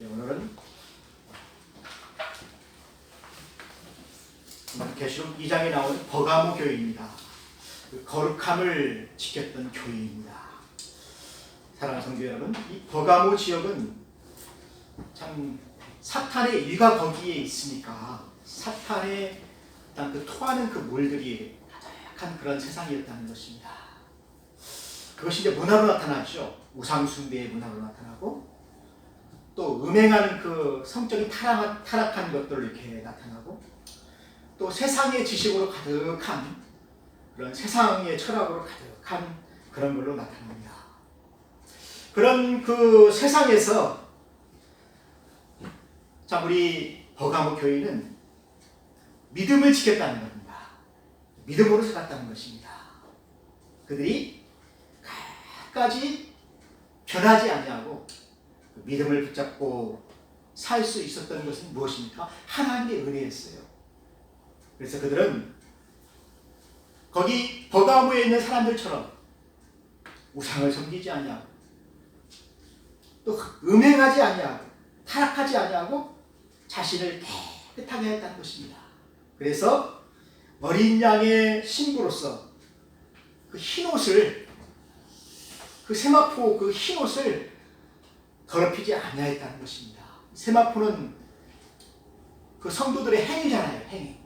오늘은 계시록 2장에 나오는 버가모 교회입니다. 그 거룩함을 지켰던 교회입니다. 사랑하는 성도 여러분, 이 버가모 지역은 참 사탄의 일가 거기에 있으니까 사탄의 일단 그 토하는 그 몰들이 가득한 그런 세상이었다는 것입니다. 그것이 이제 문화로 나타났죠. 우상숭배의 문화로 나타나고 또 음행하는 그 성적인 타락한 것들로 이렇게 나타나고 또 세상의 지식으로 가득한 그런 세상의 철학으로 가득한 그런 걸로 나타납니다. 그런 그 세상에서 자 우리 버가모 교회는 믿음을 지켰다는 겁니다. 믿음으로 살았다는 것입니다. 그들이 끝까지 변하지 아니하고 믿음을 붙잡고 살 수 있었던 것은 무엇입니까? 하나님의 은혜였어요. 그래서 그들은 거기 버가모에 있는 사람들처럼 우상을 섬기지 아니하고 또 음행하지 아니하고 타락하지 아니하고 자신을 깨끗하게 했다는 것입니다. 그래서 어린 양의 신부로서 그 흰옷을 그 세마포 그 흰옷을 더럽히지 아니하였다는 것입니다. 세마포는 그 성도들의 행위잖아요. 행위.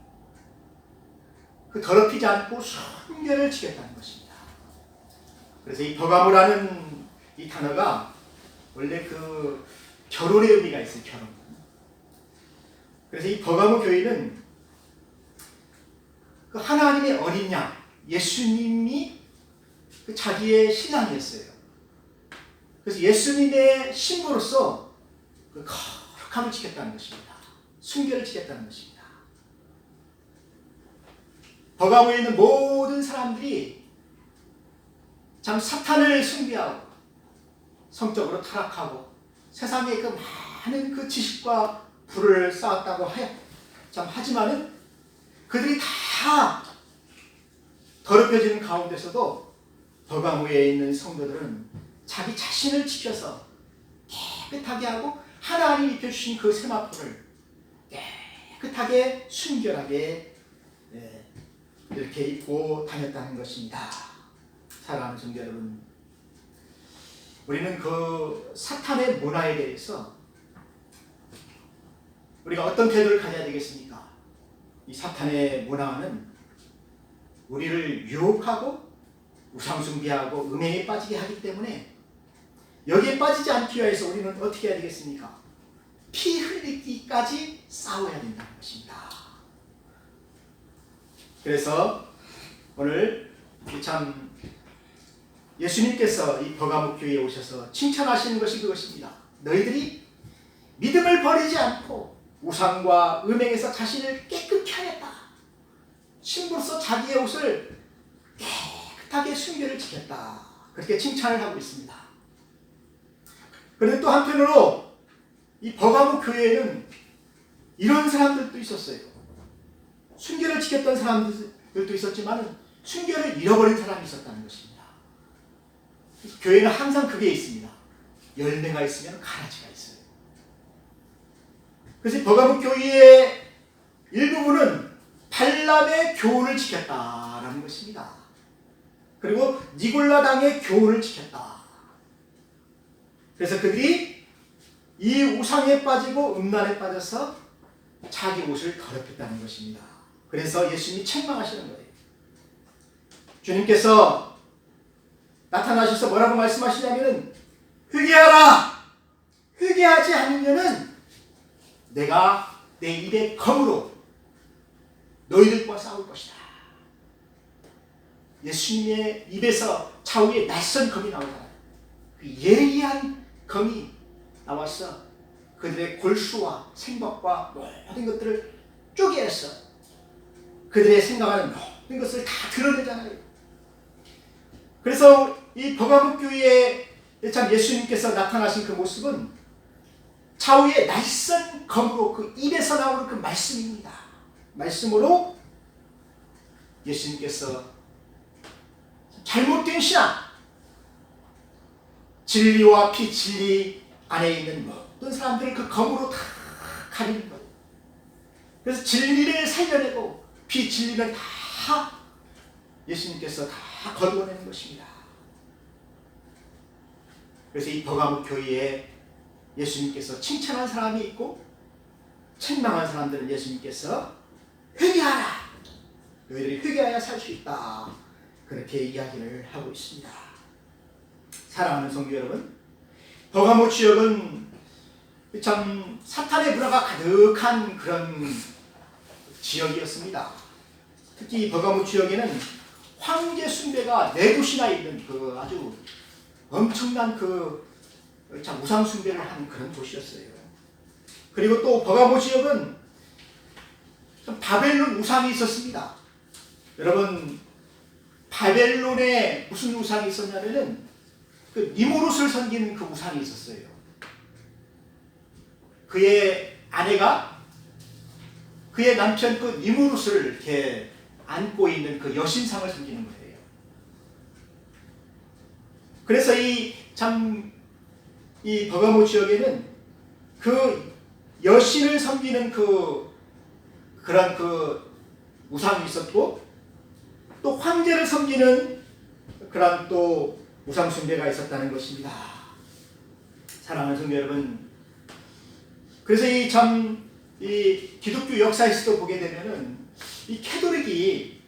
그 더럽히지 않고 순결을 지켰다는 것입니다. 그래서 이 버가모라는 이 단어가 원래 그 결혼의 의미가 있어요. 결혼. 그래서 이 버가모 교회는 그 하나님의 어린 양 예수님이 그 자기의 신랑이었어요. 그래서 예수님의 신부로서 그 거룩함을 지켰다는 것입니다. 순결을 지켰다는 것입니다. 버가모에 있는 모든 사람들이 참 사탄을 숭배하고 성적으로 타락하고 세상에 그 많은 그 지식과 부를 쌓았다고 하지만은 그들이 다 더럽혀지는 가운데서도 버가모에 있는 성도들은 자기 자신을 지켜서 깨끗하게 하고 하나님이 입혀주신 그 세마포를 깨끗하게 순결하게 이렇게 입고 다녔다는 것입니다. 사랑하는 성도 여러분, 우리는 그 사탄의 문화에 대해서 우리가 어떤 태도를 가져야 되겠습니까? 이 사탄의 문화는 우리를 유혹하고 우상숭배하고 음행에 빠지게 하기 때문에 여기에 빠지지 않기 위해서 우리는 어떻게 해야 되겠습니까? 피 흘리기까지 싸워야 된다는 것입니다. 그래서 오늘 참 예수님께서 이 버가모 교회에 오셔서 칭찬하시는 것이 그것입니다. 너희들이 믿음을 버리지 않고 우상과 음행에서 자신을 깨끗게 하였다. 신부로서 자기의 옷을 깨끗하게 순결을 지켰다. 그렇게 칭찬을 하고 있습니다. 그런데 또 한편으로 이 버가모 교회에는 이런 사람들도 있었어요. 순결을 지켰던 사람들도 있었지만 순결을 잃어버린 사람이 있었다는 것입니다. 교회는 항상 그게 있습니다. 열매가 있으면 가라지가 있어요. 그래서 버가모 교회의 일부분은 발람의 교훈을 지켰다라는 것입니다. 그리고 니골라당의 교훈을 지켰다. 그래서 그들이 이 우상에 빠지고 음란에 빠져서 자기 옷을 더럽혔다는 것입니다. 그래서 예수님이 책망하시는 거예요. 주님께서 나타나셔서 뭐라고 말씀하시냐면은 회개하라! 회개하지 않으면은 내가 내 입의 검으로 너희들과 싸울 것이다. 예수님의 입에서 좌우에 낯선 검이 나오잖아요. 그 예리한 검이 나와서 그들의 골수와 생각과 모든 것들을 쪼개서 그들의 생각하는 모든 것을 다 드러내잖아요. 그래서 이 버가모 교회에 참 예수님께서 나타나신 그 모습은 좌우에 낯선 검으로 그 입에서 나오는 그 말씀입니다. 말씀으로 예수님께서 잘못된 신앙, 진리와 비진리 안에 있는 어떤 사람들은 그 검으로 다 가리는 거예요. 그래서 진리를 살려내고 비진리는 다 예수님께서 다 거두어내는 것입니다. 그래서 이 버가모 교회에 예수님께서 칭찬한 사람이 있고 책망한 사람들은 예수님께서 회개하라! 너희들이 회개하여 살 수 있다. 그렇게 이야기를 하고 있습니다. 사랑하는 성도 여러분, 버가모 지역은 참 사탄의 문화가 가득한 그런 지역이었습니다. 특히 버가모 지역에는 황제 숭배가 4곳이나 있는 그 아주 엄청난 그 참 우상 숭배를 하는 그런 곳이었어요. 그리고 또 버가모 지역은 바벨론 우상이 있었습니다. 여러분, 바벨론에 무슨 우상이 있었냐면은 그 니무롯을 섬기는 그 우상이 있었어요. 그의 아내가 그의 남편 그 니무롯을 이렇게 안고 있는 그 여신상을 섬기는 거예요. 그래서 이 버가모 지역에는 그 여신을 섬기는 그런 그 우상이 있었고, 또 황제를 섬기는 그런 또 우상 숭배가 있었다는 것입니다. 사랑하는 성도 여러분, 그래서 이 기독교 역사에서도 보게 되면은 이 캐톨릭이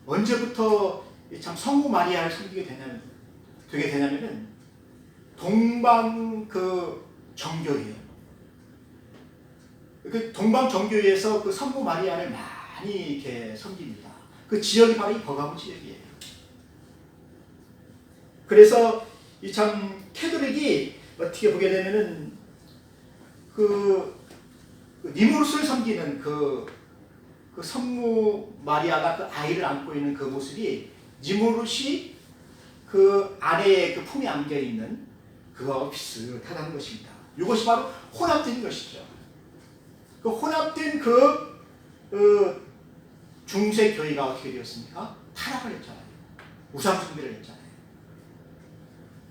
언제부터 참 성모 마리아를 섬기게 되냐면은 동방 그 정교회예요. 그 동방 정교회에서 그 성모 마리아를 많이 이렇게 섬깁니다. 그 지역이 바로 이 버가모 지역이에요. 그래서 이 참 캐톨릭이 어떻게 보게 되면은 그 니무롯을 섬기는 그 성모 마리아가 그 아이를 안고 있는 그 모습이 니무롯이 그 아내의 그 품에 안겨 있는 그거하고 비슷하다는 것입니다. 이것이 바로 혼합된 것이죠. 그 혼합된 그 중세 교회가 어떻게 되었습니까? 타락을 했잖아요. 우상 숭배를 했잖아요.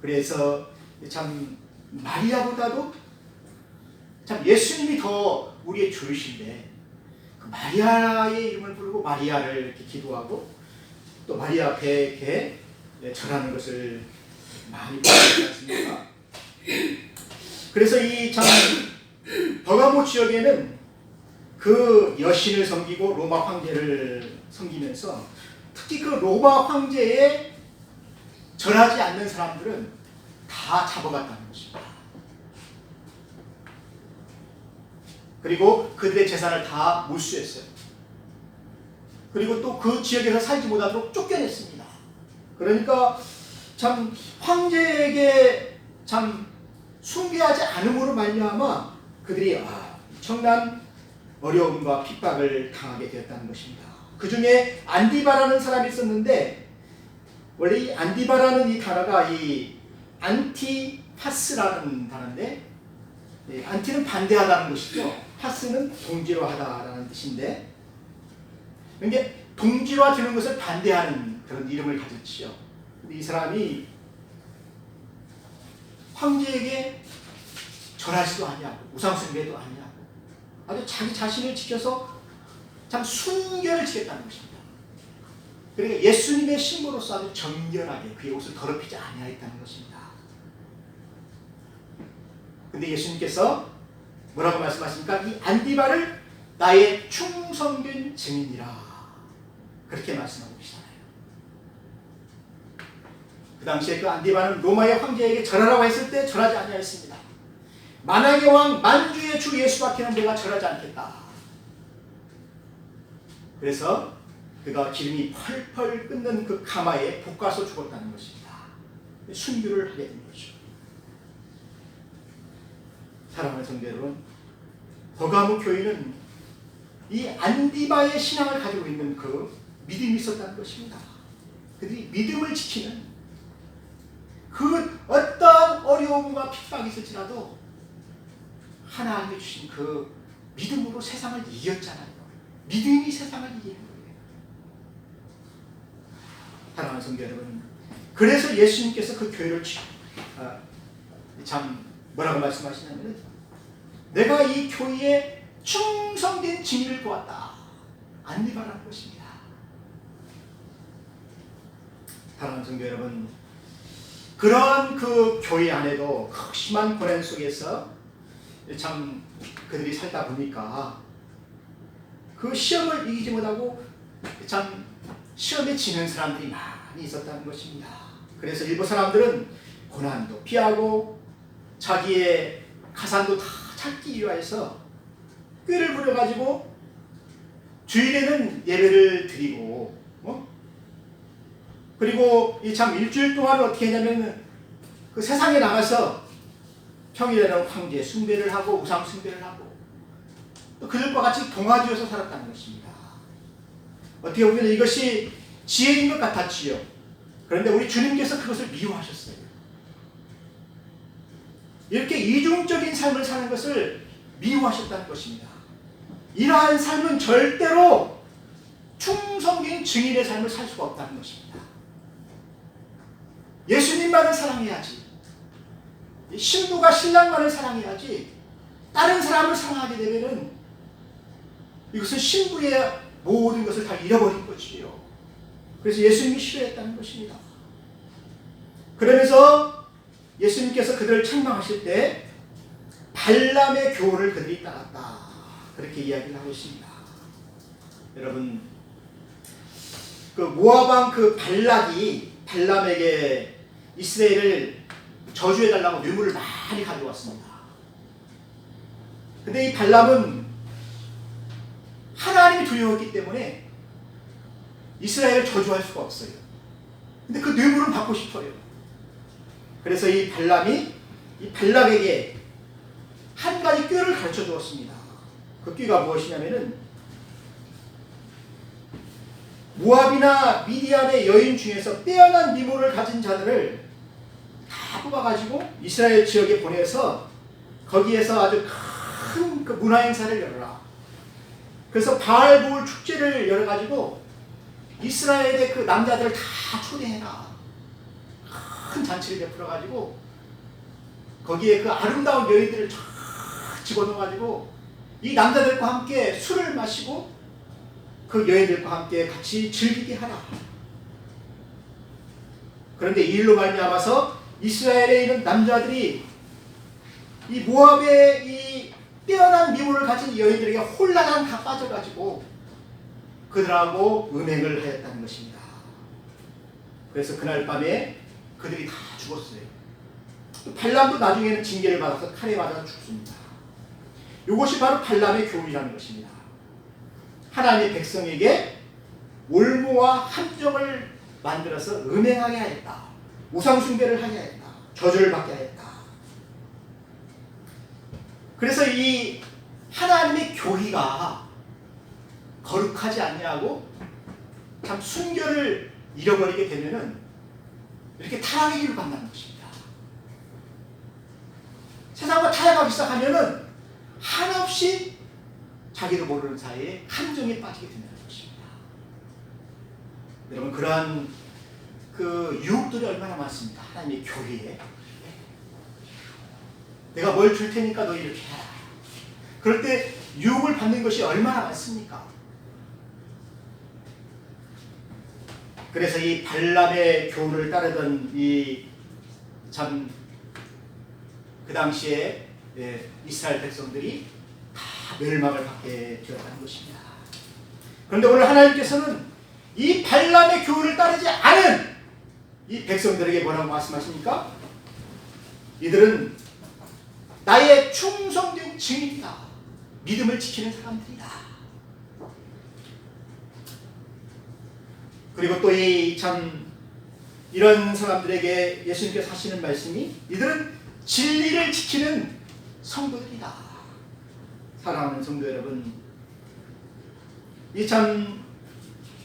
그래서 참 마리아보다도 참 예수님이 더 우리의 주이신데 그 마리아의 이름을 부르고 마리아를 이렇게 기도하고 또 마리아 앞에 이렇게 절하는 것을 많이 보지 않습니까? 그래서 이 참 버가모 지역에는 그 여신을 섬기고 로마 황제를 섬기면서 특히 그 로마 황제에 절하지 않는 사람들은 다 잡아갔다는 것입니다. 그리고 그들의 재산을 다 몰수했어요. 그리고 또 그 지역에서 살지 못하도록 쫓겨냈습니다. 그러니까 참 황제에게 참 숭배하지 않음으로 말미암아 그들이 엄청난 어려움과 핍박을 당하게 되었다는 것입니다. 그 중에 안디바라는 사람이 있었는데, 원래 이 안디바라는 이 단어가 이 안티파스라는 단어인데, 안티는 반대하다는 것이죠. 파스는 동질화하다라는 뜻인데, 이게 동질화되는 것을 반대하는 그런 이름을 가졌지요. 근데 이 사람이 황제에게 절하지도 아니하고 우상숭배도 아니하고 아주 자기 자신을 지켜서 참 순결을 지켰다는 것입니다. 그러니까 예수님의 신부로서 아주 정결하게 그의 옷을 더럽히지 아니하였다는 것입니다. 근데 예수님께서 뭐라고 말씀하십니까? 이 안디바를 나의 충성된 증인이라 그렇게 말씀하고 계시잖아요. 그 당시에 그 안디바는 로마의 황제에게 절하라고 했을 때 절하지 아니하였습니다. 만왕의 왕 만주의 주 예수밖에는 내가 절하지 않겠다. 그래서 그가 기름이 펄펄 끓는 그 가마에 볶아서 죽었다는 것입니다. 순교를 하게 된 거죠. 사랑하는 성도 여러분, 버가모 교회는 이 안디바의 신앙을 가지고 있는 그 믿음이 있었다는 것입니다. 그들이 믿음을 지키는 그 어떠한 어려움과 핍박이 있을지라도 하나님이 주신 그 믿음으로 세상을 이겼잖아요. 믿음이 세상을 이기는 거예요. 사랑하는 성도 여러분, 그래서 예수님께서 그 교회를 참 뭐라고 말씀하시냐면 내가 이 교회에 충성된 증인을 보았다. 안리바라는 것입니다. 사랑하는 성도 여러분, 그런 그 교회 안에도 심한 고난 속에서 참 그들이 살다 보니까 그 시험을 이기지 못하고 참 시험에 지는 사람들이 많이 있었다는 것입니다. 그래서 일부 사람들은 고난도 피하고 자기의 가산도 다 찾기 위하여서 꾀를 부려가지고 주일에는 예배를 드리고 그리고 이 참 일주일 동안 어떻게 했냐면 그 세상에 나가서 평일에는 황제 숭배를 하고 우상 숭배를 하고 또 그들과 같이 동화되어서 살았다는 것입니다. 어떻게 보면 이것이 지혜인 것 같았지요. 그런데 우리 주님께서 그것을 미워하셨어요. 이렇게 이중적인 삶을 사는 것을 미워하셨다는 것입니다. 이러한 삶은 절대로 충성된 증인의 삶을 살 수가 없다는 것입니다. 예수님만을 사랑해야지, 신부가 신랑만을 사랑해야지, 다른 사람을 사랑하게 되면은 이것은 신부의 모든 것을 다 잃어버린 것이에요. 그래서 예수님이 싫어했다는 것입니다. 그러면서 예수님께서 그들을 책망하실 때 발람의 교훈을 그들이 따랐다, 그렇게 이야기를 하고 있습니다. 여러분, 그 모압 왕 그 발락이 발람에게 이스라엘을 저주해달라고 뇌물을 많이 가져왔습니다. 근데 이 발람은 하나님이 두려웠기 때문에 이스라엘을 저주할 수가 없어요. 근데 그 뇌물은 받고 싶어요. 그래서 이 발람이 이 발락에게 한 가지 꾀를 가르쳐 주었습니다. 그 꾀가 무엇이냐면은 모압이나 미디안의 여인 중에서 빼어난 미모를 가진 자들을 다 뽑아가지고 이스라엘 지역에 보내서 거기에서 아주 큰 그 문화 행사를 열어라. 그래서 바알보울 축제를 열어가지고 이스라엘의 그 남자들을 다 초대해라. 큰 잔치를 베풀어가지고 거기에 그 아름다운 여인들을 쫙 집어넣어가지고 이 남자들과 함께 술을 마시고 그 여인들과 함께 같이 즐기게 하라. 그런데 이 일로 말미암아서 이스라엘에 있는 남자들이 이 모압의 이 뛰어난 미모를 가진 여인들에게 홀라당 다 빠져가지고 그들하고 음행을 하였다는 것입니다. 그래서 그날 밤에 그들이 다 죽었어요. 발람도 나중에는 징계를 받아서 칼에 맞아 죽습니다. 이것이 바로 발람의 교훈이라는 것입니다. 하나님의 백성에게 올무와 함정을 만들어서 음행하게 하였다. 우상숭배를 하게 하였다. 저주를 받게 하였다. 그래서 이 하나님의 교회가 거룩하지 않냐고 참 순결을 잃어버리게 되면은 이렇게 타락의 길을 간다는 것입니다. 세상과 타협하기 시작하면은 한없이 자기도 모르는 사이에 함정에 빠지게 된다는 것입니다. 여러분, 그러한 그 유혹들이 얼마나 많습니까? 하나님의 교회에. 내가 뭘 줄 테니까 너 이렇게 해라. 그럴 때 유혹을 받는 것이 얼마나 많습니까? 그래서 이 발람의 교훈을 따르던 이 참 그 당시에 이스라엘 백성들이 다 멸망을 받게 되었다는 것입니다. 그런데 오늘 하나님께서는 이 발람의 교훈을 따르지 않은 이 백성들에게 뭐라고 말씀하십니까? 이들은 나의 충성된 증인이다. 믿음을 지키는 사람들이다. 그리고 또 이 참 이런 사람들에게 예수님께서 하시는 말씀이 이들은 진리를 지키는 성도들이다. 사랑하는 성도 여러분, 이 참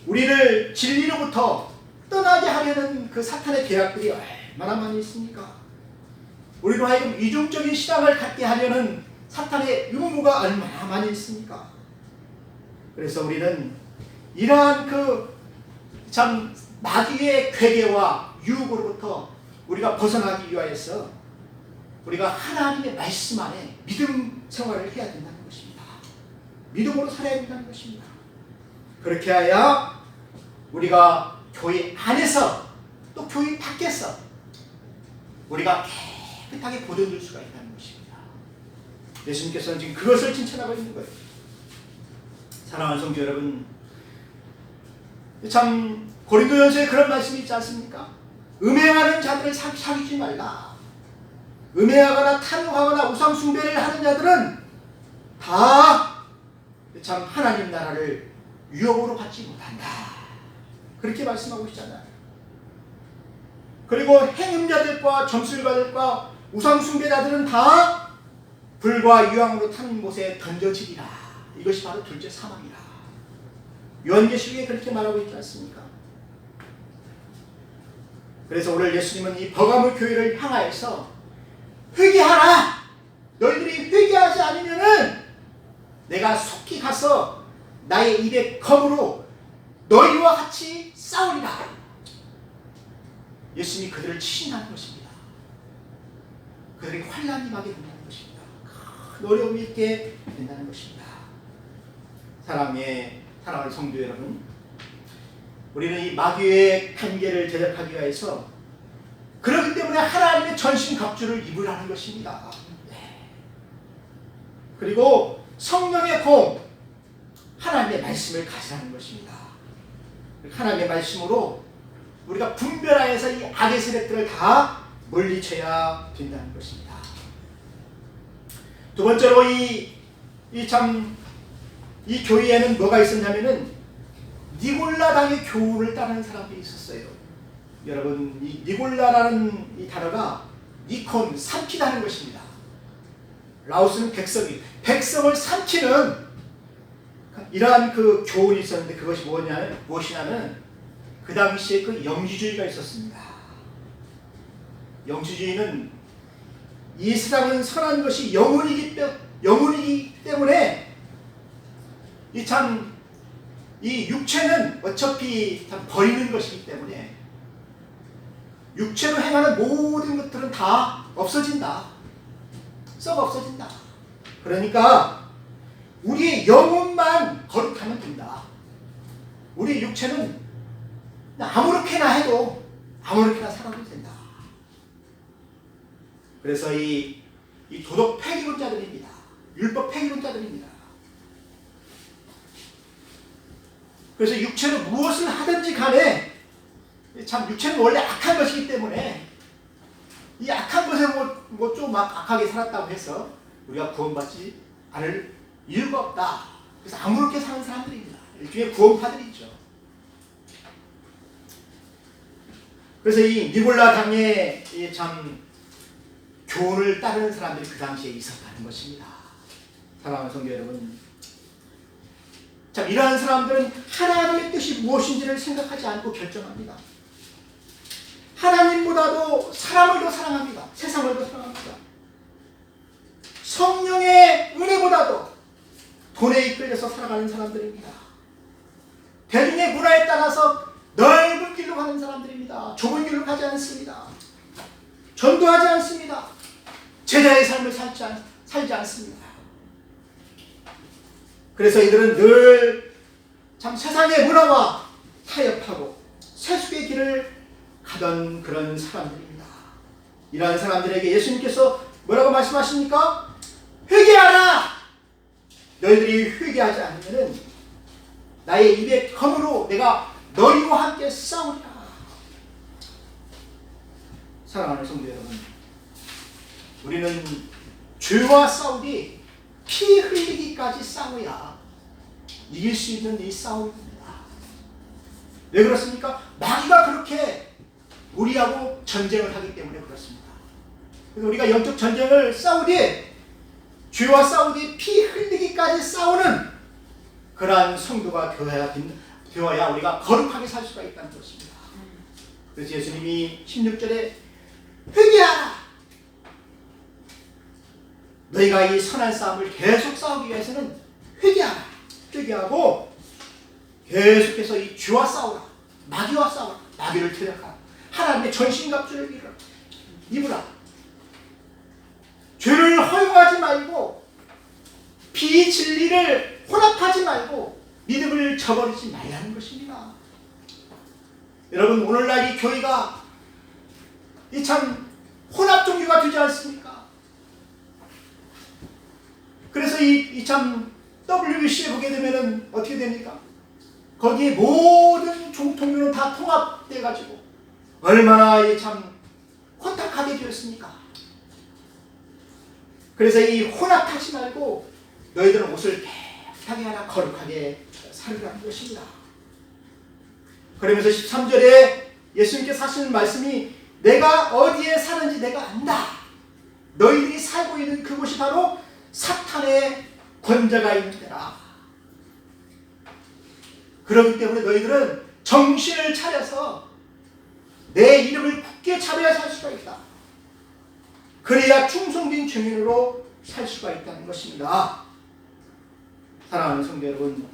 우리를 진리로부터 떠나게 하려는 그 사탄의 계략들이 얼마나 많이 있습니까? 우리로 하여금 이중적인 신앙을 갖게 하려는 사탄의 음모가 얼마나 많이 있습니까? 그래서 우리는 이러한 그 참 마귀의 괴계와 유혹으로부터 우리가 벗어나기 위하여서 우리가 하나님의 말씀 안에 믿음 생활을 해야 된다는 것입니다. 믿음으로 살아야 된다는 것입니다. 그렇게 해야 우리가 교회 안에서 또 교회 밖에서 우리가 깨끗하게 보존될 수가 있다는 것입니다. 예수님께서는 지금 그것을 칭찬하고 있는 거예요. 사랑하는 성도 여러분, 참 고린도전서에 그런 말씀이 있지 않습니까? 음행하는 자들을 사귀지 말라. 음행하거나 탐욕하거나 우상숭배를 하는 자들은 다 참 하나님 나라를 유업으로 받지 못한다. 그렇게 말씀하고 있잖아요. 그리고 행음자들과 점술가들과 우상숭배자들은 다 불과 유황으로 타는 곳에 던져지리라. 이것이 바로 둘째 사망이라. 요한계시록에 그렇게 말하고 있지 않습니까? 그래서 오늘 예수님은 이 버가모 교회를 향하여서 회개하라. 너희들이 회개하지 않으면은 내가 속히 가서 나의 입의 검으로 너희와 같이 싸우리라. 예수님이 그들을 치신다는 것입니다. 그들에게 환난이 임하게 된다는 것입니다. 큰 어려움이 있게 된다는 것입니다. 사랑하는 성도 여러분, 우리는 이 마귀의 관계를 대적하기 위해서 그렇기 때문에 하나님의 전신갑주를 입으라는 것입니다. 그리고 성령의 공, 하나님의 말씀을 가지라는 것입니다. 하나님의 말씀으로 우리가 분별하여서 이 악의 세력들을 다 물리쳐야 된다는 것입니다. 두 번째로 이 교회에는 뭐가 있었냐면은 니골라당의 교훈을 따르는 사람들이 있었어요. 여러분, 이 니골라라는 이 단어가 니콘, 삼키다는 것입니다. 라오스는 백성을 삼키는 이러한 그 교훈이 있었는데 그것이 무엇이냐면 그 당시에 그 영주주의가 있었습니다. 영주주의는 이 세상은 선한 것이 영혼이기 때문에 이 육체는 어차피 다 버리는 것이기 때문에 육체로 행하는 모든 것들은 다 없어진다. 썩 없어진다. 그러니까 우리의 영혼만 거룩하면 된다. 우리 육체는 아무렇게나 해도 아무렇게나 살아도 된다. 그래서 이 도덕 폐기론자들입니다. 율법 폐기론자들입니다. 그래서 육체로 무엇을 하든지 간에 참 육체는 원래 악한 것이기 때문에 이 악한 것에 뭐 좀 막 악하게 살았다고 해서 우리가 구원받지 않을 이유가 없다. 그래서 아무렇게 사는 사람들입니다. 일종의 구원파들이죠. 그래서 이 니골라 당의 교훈을 따르는 사람들이 그 당시에 있었다는 것입니다. 사랑하는 성도 여러분, 참 이러한 사람들은 하나님의 뜻이 무엇인지를 생각하지 않고 결정합니다. 하나님보다도 사람을 더 사랑합니다. 세상을 더 사랑합니다. 성령의 은혜보다도 돈에 이끌려서 살아가는 사람들입니다. 대중의 문화에 따라서 넓은 길로 가는 사람들입니다. 좁은 길로 가지 않습니다. 전도하지 않습니다. 제자의 삶을 살지 않습니다. 그래서 이들은 늘 참 세상의 문화와 타협하고 세속의 길을 가던 그런 사람들입니다. 이러한 사람들에게 예수님께서 뭐라고 말씀하십니까? 회개하라! 너희들이 회개하지 않으면 나의 입의 검으로 내가 너희와 함께 싸우리라. 사랑하는 성도 여러분, 우리는 죄와 싸우기, 피 흘리기까지 싸워야 이길 수 있는 이 싸움입니다. 왜 그렇습니까? 마귀가 그렇게 우리하고 전쟁을 하기 때문에 그렇습니다. 그래서 우리가 영적 전쟁을 싸우되 죄와 싸우되 피 흘리기까지 싸우는 그러한 성도가 되어야 우리가 거룩하게 살 수가 있다는 것입니다. 그래서 예수님이 16절에 회개하라! 너희가 이 선한 싸움을 계속 싸우기 위해서는 회개하라! 회개하고 계속해서 이 죄와 싸우라. 마귀와 싸우라. 마귀를 퇴력하라. 하나님의 전신갑주를 입으라. 죄를 허용하지 말고 비진리를 혼합하지 말고 믿음을 저버리지 말라는 것입니다. 여러분, 오늘날 이 교회가 이 참 혼합 종교가 되지 않습니까? 그래서 이 참 WBC에 보게 되면은 어떻게 됩니까? 거기에 모든 종교는 다 통합돼 가지고 얼마나 이 참 혼탁하게 되었습니까? 그래서 이 혼합하지 말고 너희들은 옷을 깨끗하게 하나 거룩하게 살으라는 것입니다. 그러면서 13절에 예수님께서 하시는 말씀이 내가 어디에 사는지 내가 안다. 너희들이 살고 있는 그곳이 바로 사탄의 권자가 있는 데라. 그렇기 때문에 너희들은 정신을 차려서 내 이름을 굳게 차려야 살 수가 있다. 그래야 충성된 증인으로 살 수가 있다는 것입니다. 사랑하는 성도 여러분,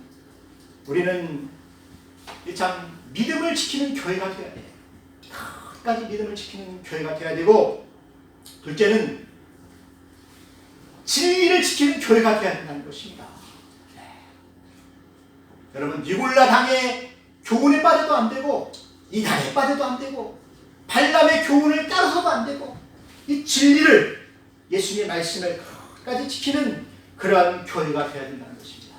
우리는 참 믿음을 지키는 교회가 되어야 돼요. 끝까지 믿음을 지키는 교회가 되어야 되고, 둘째는 진리를 지키는 교회가 되어야 된다는 것입니다. 여러분, 니골라 당의 교훈에 빠져도 안 되고, 이단에 빠져도 안 되고, 발람의 교훈을 따라서도 안 되고, 이 진리를, 예수님의 말씀을 끝까지 지키는 그러한 교회가 되어야 된다는 것입니다.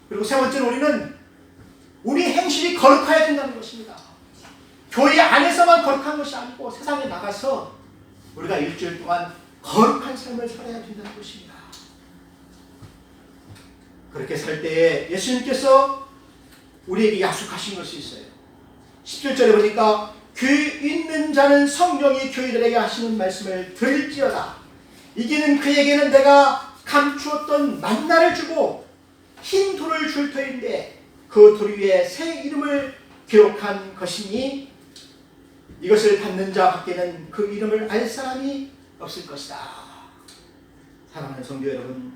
그리고 세 번째는 우리는 우리 행실이 거룩해야 된다는 것입니다. 교회 안에서만 거룩한 것이 아니고 세상에 나가서 우리가 일주일 동안 거룩한 삶을 살아야 된다는 것입니다. 그렇게 살 때에 예수님께서 우리에게 약속하신 것이 있어요. 17절에 보니까 귀 있는 자는 성령이 교회들에게 하시는 말씀을 들을지어다. 이기는 그에게는 내가 감추었던 만나를 주고 흰 돌을 줄 터인데 그 돌 위에 새 이름을 기록한 것이니 이것을 받는 자 밖에는 그 이름을 알 사람이 없을 것이다. 사랑하는 성도 여러분,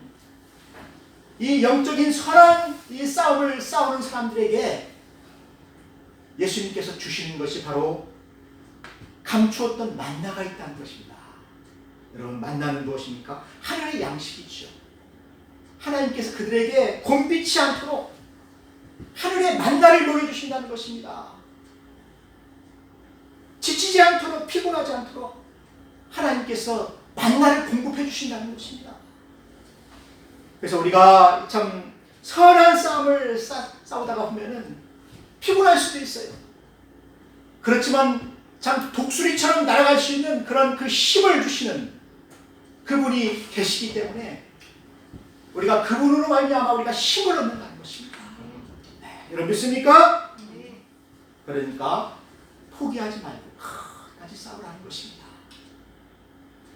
이 영적인 선한 이 싸움을 싸우는 사람들에게 예수님께서 주시는 것이 바로 감추었던 만나가 있다는 것입니다. 여러분, 만나는 무엇입니까? 하늘의 양식이죠. 하나님께서 그들에게 곤비치 않도록 하늘의 만나를 보여주신다는 것입니다. 지치지 않도록, 피곤하지 않도록 하나님께서 만나를 공급해 주신다는 것입니다. 그래서 우리가 참 선한 싸움을 싸우다가 보면은 피곤할 수도 있어요. 그렇지만 참 독수리처럼 날아갈 수 있는 그런 그 힘을 주시는 그분이 계시기 때문에 우리가 그분으로 말미암아 우리가 힘을 얻는다는 것입니다. 네, 여러분 믿습니까? 네. 그러니까 포기하지 말고 끝까지 싸우라는 것입니다.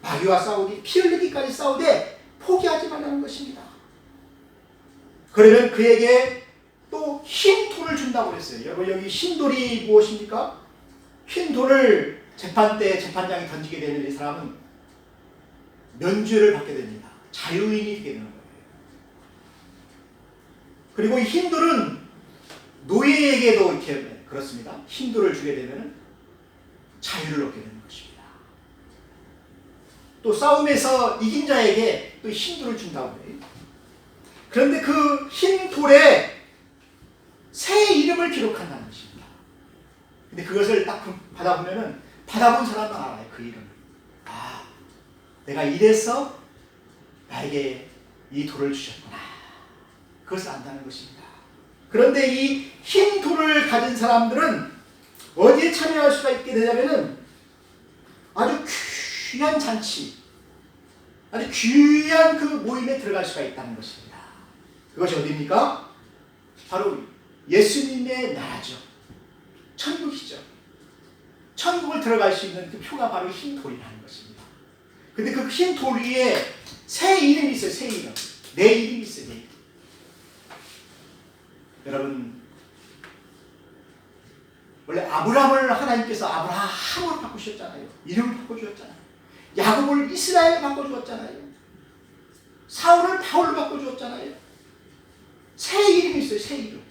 마귀와 싸우기, 피 흘리기까지 싸우되 포기하지 말라는 것입니다. 그러면 그에게 또 흰 돌을 준다고 그랬어요. 여러분, 여기 흰 돌이 무엇입니까? 흰 돌을 재판 때 재판장이 던지게 되면 이 사람은 면죄를 받게 됩니다. 자유인이 되는 거예요. 그리고 이 흰 돌은 노예에게도 이렇게 그렇습니다. 흰 돌을 주게 되면 자유를 얻게 되는 것입니다. 또 싸움에서 이긴 자에게 또 흰 돌을 준다고 해요. 그런데 그 흰 돌에 새 이름을 기록한다는 것입니다. 근데 그것을 딱 받아보면은 받아본 사람은 알아요. 그 이름을. 아, 내가 이래서 나에게 이 돌을 주셨구나. 그것을 안다는 것입니다. 그런데 이 흰 돌을 가진 사람들은 어디에 참여할 수가 있게 되냐면은 아주 귀한 잔치, 아주 귀한 그 모임에 들어갈 수가 있다는 것입니다. 그것이 어디입니까? 바로 예수님의 나라죠. 천국이죠. 천국을 들어갈 수 있는 그 표가 바로 흰 돌이라는 것입니다. 근데 그 흰 돌 위에 새 이름이 있어요. 새 이름. 내 이름이 있어요. 내 이름. 여러분, 원래 아브라함을 하나님께서 아브라함으로 바꾸셨잖아요. 이름을 바꿔주었잖아요. 야곱을 이스라엘로 바꿔주었잖아요. 사울을 바울로 바꿔주었잖아요. 새 이름이 있어요. 새 이름.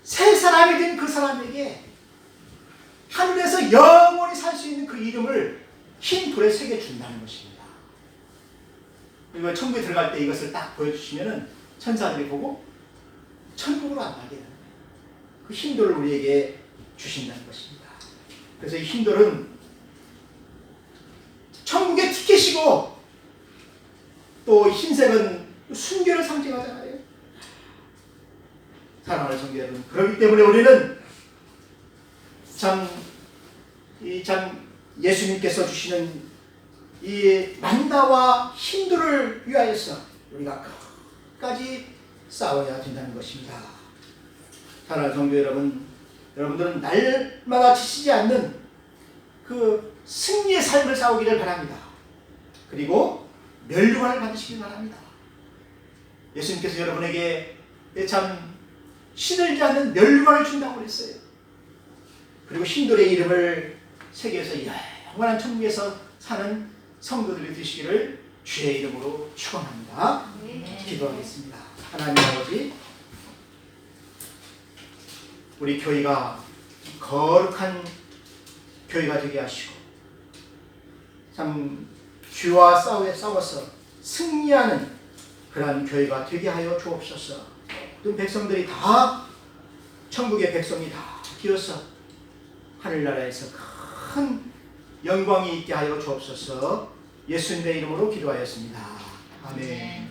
새 사람이 된 그 사람에게 하늘에서 영원히 살 수 있는 그 이름을 흰 돌에 새겨준다는 것입니다. 그리고 천국에 들어갈 때 이것을 딱 보여주시면은 천사들이 보고 천국으로 안 가게 되는 거예요. 그 흰 돌을 우리에게 주신다는 것입니다. 그래서 이 흰 돌은 천국의 티켓이고 또 흰색은 순교를 상징하잖아요. 사랑하는 성도 여러분, 그렇기 때문에 우리는 참 예수님께서 주시는 이 만나와 흰돌을 위하여서 우리가 끝까지 싸워야 된다는 것입니다. 사랑하는 성도 여러분, 여러분들은 날마다 지치지 않는 그 승리의 삶을 싸우기를 바랍니다. 그리고 멸류관을 받으시길 바랍니다. 예수님께서 여러분에게 참 시들지 않는 멸류관을 준다고 그랬어요. 그리고 흰돌의 이름을 새겨서 영원한 천국에서 사는 성도들이 되시기를 주의 이름으로 축원합니다. 기도하겠습니다. 하나님 아버지, 우리 교회가 거룩한 교회가 되게 하시고 참 주와 싸워서 승리하는 그러한 교회가 되게 하여 주옵소서. 모든 백성들이 다 천국의 백성이 다 되어서 하늘나라에서 큰 영광이 있게 하여 주옵소서. 예수님의 이름으로 기도하였습니다. 아멘.